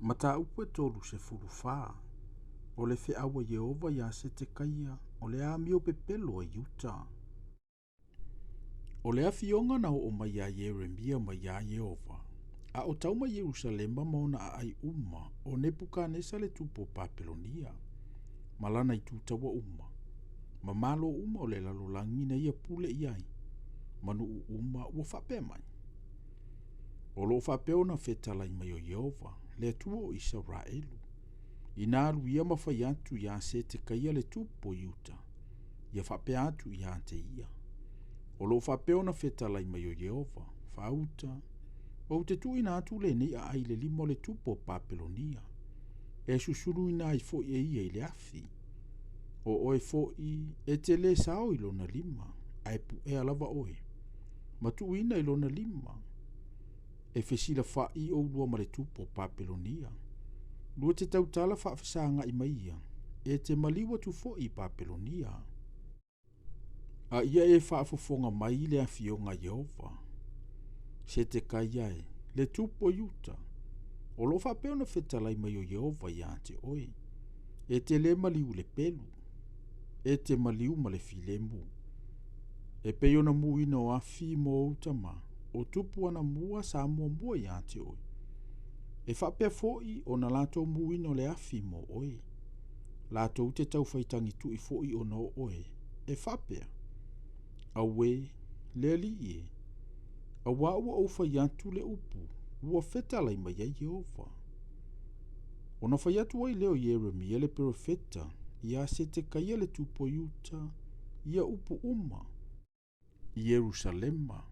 Mata upe tolu se fulufa. O le fe awa Yehova ya se te kaia, o le amio pepelo a Utah. O le afionga na o mai a Yeremia mai a Yehova. A o tauma Yerusalema mauna a ai uma, o Nebukadnesa le tupo Papelonia. Malana i tutawa uma. Ma malo uma o le lalolangi na ia pule iai. Manu uma ua whape mai. O lo whape ona fetala i mai o Yehova, le atua o Israelu. Ina alu ia mawhai atu ia se te kaia le tupo Utah. Ia whape atu ia te ia. O lo whape ona fetala i mai o Yehova, whauta. O te tu ina atu le nei a ai le limo le tupo Papelonia. E susuru ina i fo ia i le afi. O oe fo e te le sao i lona lima, ai pu e alava oe. Ma tu ina i lona lima. E fesila whai o lua ma le tupo Papelonia. Lua te tautala whaafasanga i maia. E te maliwa tu fo i Papelonia. A ia e whaafofonga mai le afionga Yehova. Se te kaiae, le tupo Utah. O lo whapeo na whetalai mai o Yehova ia te oe. E te le maliu le pelu. E te maliu ma le filemu. E peo na muina o afi mo utama. O tupu ana mua sa mua mua ia te oe. E whapea foi o na lato muina o le afi mo oe. Lato ute tau whaitangi tu i foi o na oe. E whapea. Awe, le li e. Awa ua o whaiatu le upu. Ua whetalai mai ai Yehova. O na whaiatu ai leo Yeremia le profeta. Ia se te kaia le tupo Utah. Ia upu uma. Yerusalema.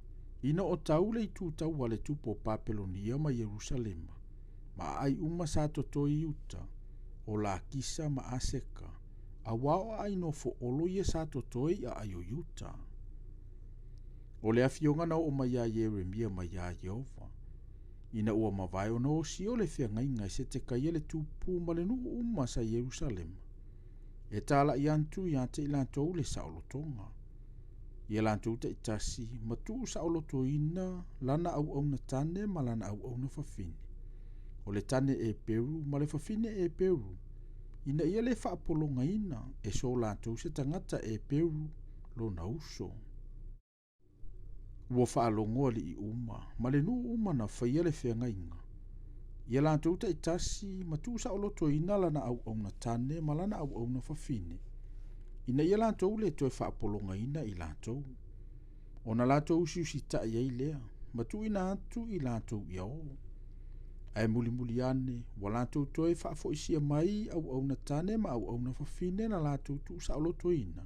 Ina o taule i tu tau le tupo Papelonia ma Yerusalema. Ma ai uma sa toto i Utah. O la kisa ma aseka. A wao ai no fo olo ia sa toto i a ayo Utah. O le afionga na o mai a Yeremia mai a Yehova. Ina ua mawai o no si o le fia ngainga se te kaia le tupu ma le nuu uma sa Yerusalema. E tala i antu i ate i lantou le saolotonga. Ia lantou te itasi ma tuu saoloto ina lana au au na tane ma lana au au na fafine. O le tane e peru ma le fafine e peru. Ina ia le whaapolonga ina e so lantou se tangata e peru lo na uso. Ua whaalongoa li i uma, ma le nuu uma na whaia le whenga inga. Ia lantou te itasi ma tuu saoloto ina lana au au na tane ma lana au au na fafine. Ina ia lantou le toi whaapolonga ina i lantou. O na lantou usi ta iei lea, ma tu ina atu i lantou ia o. Ai muli ane, wa lantou toi whaafo isia mai au au na tane ma au au na fafine na lantou tu saoloto ina.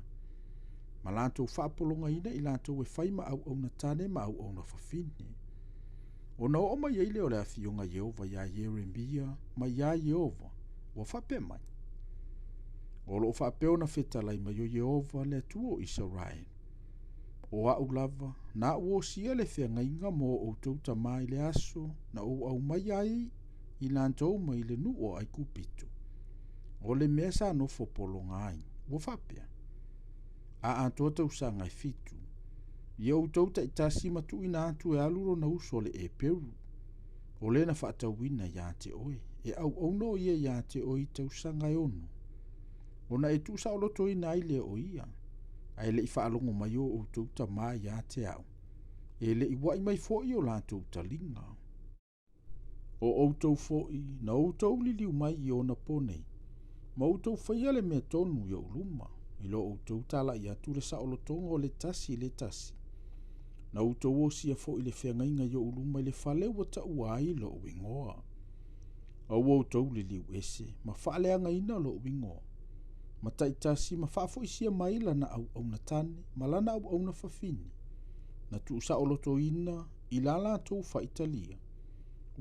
Ma lantou whaapolonga ina i lantou e whaima au au na tane ma au au na fafine. O na o mai eile o le afionga Yehova ya Yeremia ma ya Yehova, wa whape mai. O lo whapeo na whetalai mai o Yehova le tuo Israel. O au lava, na uo sia le whenga inga mo o tauta mai le aso, na o au mai ai i lantou mai le nu o ai kupito. O le mesa no fopolonga ai, wa whapea. A antota usanga i fitu. Ia o tauta itasi matu ina atu e aluro na uso le e peru. O le na whaatawina ia te oe. E au ono ia ia te oe tausanga e ono. O na e tu saoloto ina ai le o ia. Ai le i whaalongo mai o tauta mai ia te au. E le i wai mai foi o la tauta linga. O outou foi, na outou li liu mai i ona ponei. Ma outou whaia le mea tonu i o luma. I lo outou tala i atu le saolotonga o le tasi. Na outou o sia fo i le whengainga i o uluma i le whale ua ta uai lo uingoa. Au outou li liu ese, ma whaaleanga ina lo uingoa. Ma taitasi ma whaafo isia maila na au au na tane, ma lana au au na fafini. Na tu saoloto ina i la latou wha Italia.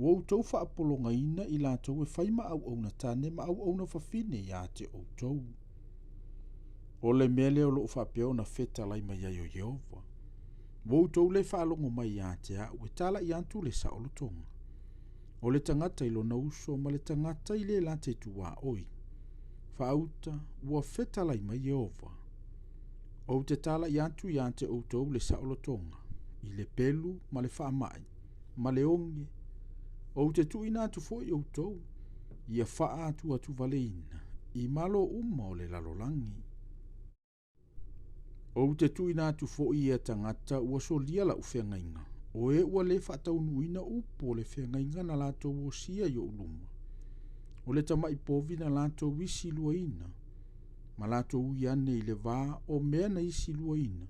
Outou whaapolonga ina i latou e whaima au au na tane ma au au na fafine ia te outou. O le mele o loo whapeo na wheta lai mai ai o Yehova. Outou le whaalongo mai ia te au e tala i antu le saolotonga. O le tangata ilo na uso ma le tangata i le la te tua oi. Whaauta ua wheta lai mai Yehova. O te tala i antu i ante outou le saolotonga. I le pelu ma le whaamai, ma le onge. O te tu ina atu fo i outou. ia faa atu valeina i malo uma o le lalolangi. O te tuina atu fo ia tangata ua solia la ufengainga. O e ua le whaataunuina upo le whengainga na lato o sia yo uluma. O le tamai povi na lato wisi luaina. Ma lato ui ane i le vā o mea na isi luaina.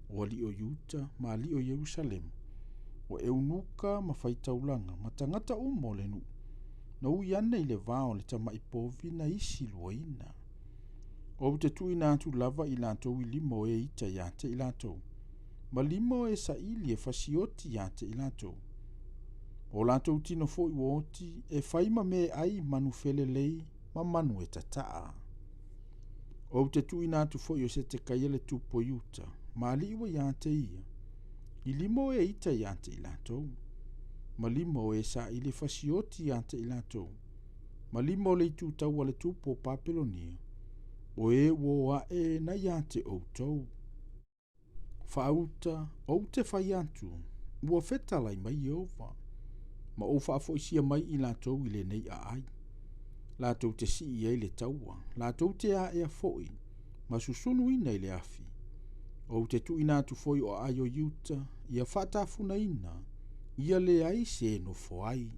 O li o Yuta ma li o Yerusalem. O e unuka ma whaitaulanga ma tangata umo le nu. Na ui ane i le vā o le tamai povi na isi luaina. O te tuina atu lava i lato i limo e ita ia te i lato. Ma limo e sa ili e fasioti ia te i lato. O lato tino fo i woti e faima me ai manu felelei ma manu e tataa. O te tuina atu fo i o se te kaiele tupo Yuta. Ma li iwa ia te ia. I limo e ita ia te i lato. Ma limo e sa ili fasioti ia te i lato. Ma limo le itu tau ale tupo Papelonia. O e woa e na ia te outou. Whauta o te whai atu. Ua whetalai mai ova. Ma o whaafoisia mai i latou i le nei a ai. Latou te si i le taua. Latou te a ea foi. Ma susunu ina i le afi. O te tuina atu foi o ai o Yuta. Ia whaatafuna ina. Ia le ai se no foai.